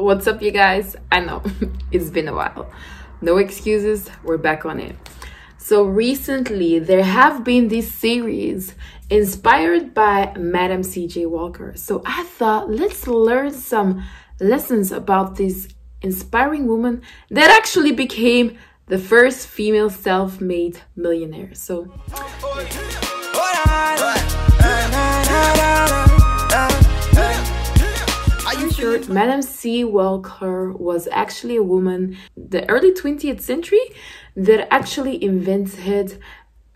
What's up, you guys? I know it's been a while. No excuses, we're back on it. So recently there have been this series inspired by Madam C.J. Walker. So I thought, let's learn some lessons about this inspiring woman that actually became the first female self-made millionaire. So Madam C. Walker was actually a woman the early 20th century that actually invented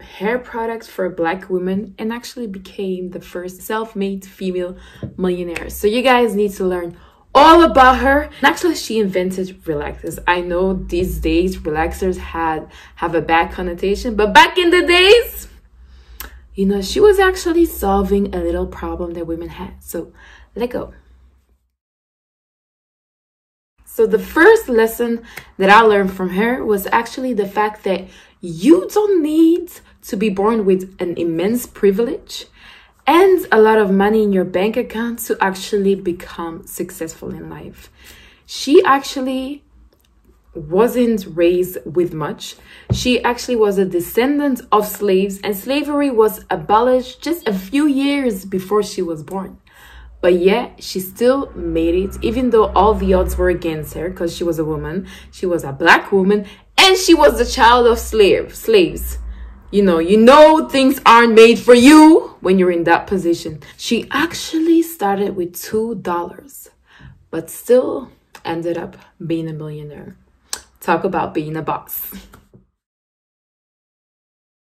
hair products for Black women and actually became the first self-made female millionaire. So you guys need to learn all about her. And actually, she invented relaxers. I know these days relaxers have a bad connotation, but back in the days, you know, she was actually solving a little problem that women had. So let's go. So the first lesson that I learned from her was actually the fact that you don't need to be born with an immense privilege and a lot of money in your bank account to actually become successful in life. She actually wasn't raised with much. She actually was a descendant of slaves, and slavery was abolished just a few years before she was born. But yet, she still made it, even though all the odds were against her, because she was a woman, she was a Black woman, and she was the child of slaves. You know things aren't made for you when you're in that position. She actually started with $2, but still ended up being a millionaire. Talk about being a boss.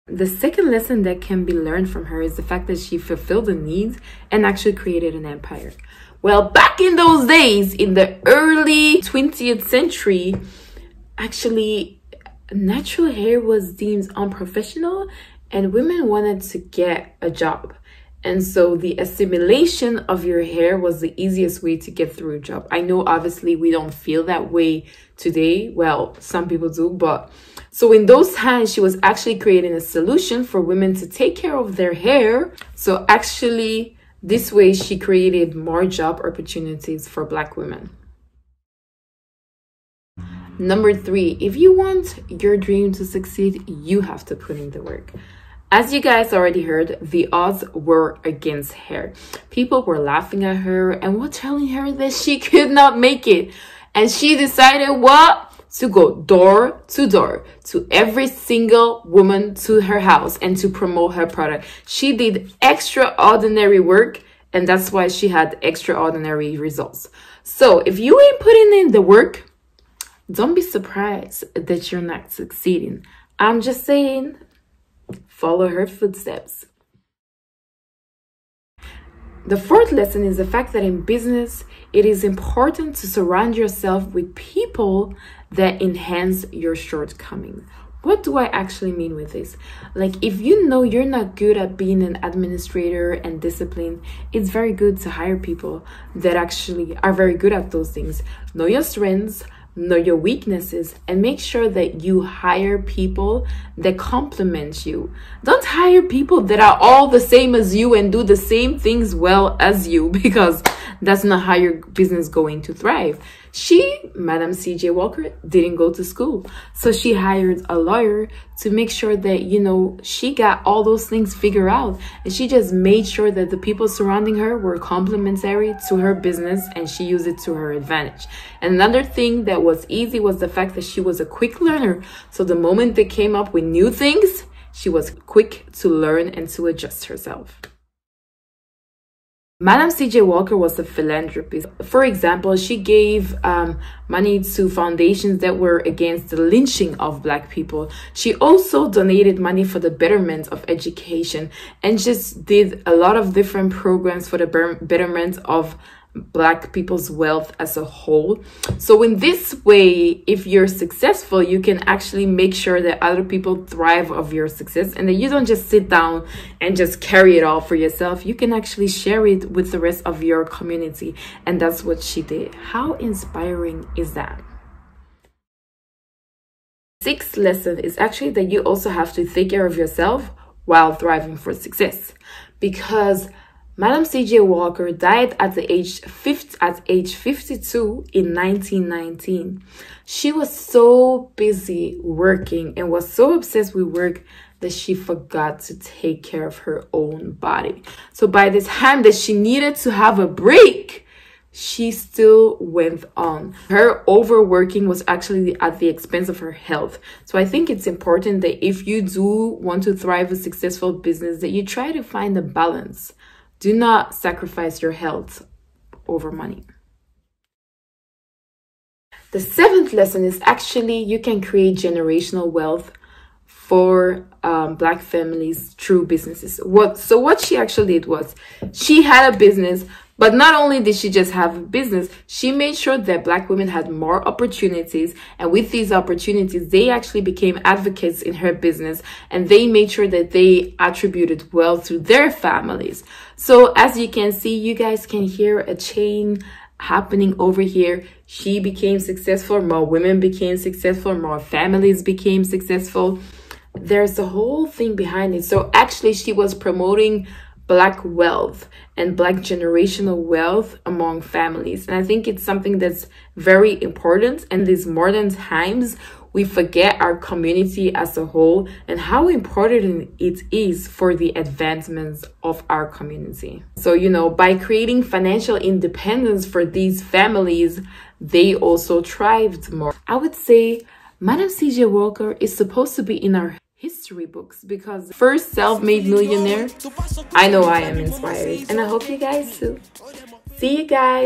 The second lesson that can be learned from her is the fact that she fulfilled the needs and actually created an empire. Well, back in those days, in the early 20th century, actually, natural hair was deemed unprofessional and women wanted to get a job. And so the assimilation of your hair was the easiest way to get through a job. I know obviously we don't feel that way today. Well, some people do, but so in those times, she was actually creating a solution for women to take care of their hair. So actually, this way she created more job opportunities for Black women. Number 3, if you want your dream to succeed, you have to put in the work. As you guys already heard, the odds were against her. People were laughing at her and were telling her that she could not make it. And she decided what? To go door to every single woman to her house and to promote her product. She did extraordinary work, and that's why she had extraordinary results. So if you ain't putting in the work, don't be surprised that you're not succeeding. I'm just saying, follow her footsteps. The fourth lesson is the fact that in business, it is important to surround yourself with people that enhance your shortcomings. What do I actually mean with this? Like, if you know you're not good at being an administrator and discipline, it's very good to hire people that actually are very good at those things. Know your strengths, know your weaknesses, and make sure that you hire people that complement you. Don't hire people that are all the same as you and do the same things well as you, because that's not how your business is going to thrive. Madam C.J. Walker, didn't go to school. So she hired a lawyer to make sure that, you know, she got all those things figured out. And she just made sure that the people surrounding her were complementary to her business and she used it to her advantage. And another thing that was easy was the fact that she was a quick learner. So the moment they came up with new things, she was quick to learn and to adjust herself. Madam C.J. Walker was a philanthropist. For example, she gave money to foundations that were against the lynching of Black people. She also donated money for the betterment of education and just did a lot of different programs for the betterment of Black people's wealth as a whole. So in this way, if you're successful, you can actually make sure that other people thrive of your success and that you don't just sit down and just carry it all for yourself. You can actually share it with the rest of your community. And that's what she did. How inspiring is that? Sixth lesson is actually that you also have to take care of yourself while thriving for success, because Madam C.J. Walker died at age 52 in 1919. She was so busy working and was so obsessed with work that she forgot to take care of her own body. So by the time that she needed to have a break, she still went on. Her overworking was actually at the expense of her health. So I think it's important that if you do want to thrive a successful business, that you try to find a balance. Do not sacrifice your health over money. The seventh lesson is actually you can create generational wealth for Black families through businesses. What she actually did was she had a business, but not only did she just have a business, she made sure that Black women had more opportunities. And with these opportunities, they actually became advocates in her business, and they made sure that they attributed wealth to their families. So as you can see, you guys can hear a chain happening over here. She became successful, more women became successful, more families became successful. There's a whole thing behind it. So actually she was promoting Black wealth and Black generational wealth among families. And I think it's something that's very important. And these modern times, we forget our community as a whole and how important it is for the advancements of our community. So, you know, by creating financial independence for these families, they also thrived more. I would say Madam C.J. Walker is supposed to be in our history books, because first self-made millionaire. I know I am inspired, and I hope you guys too. See you guys.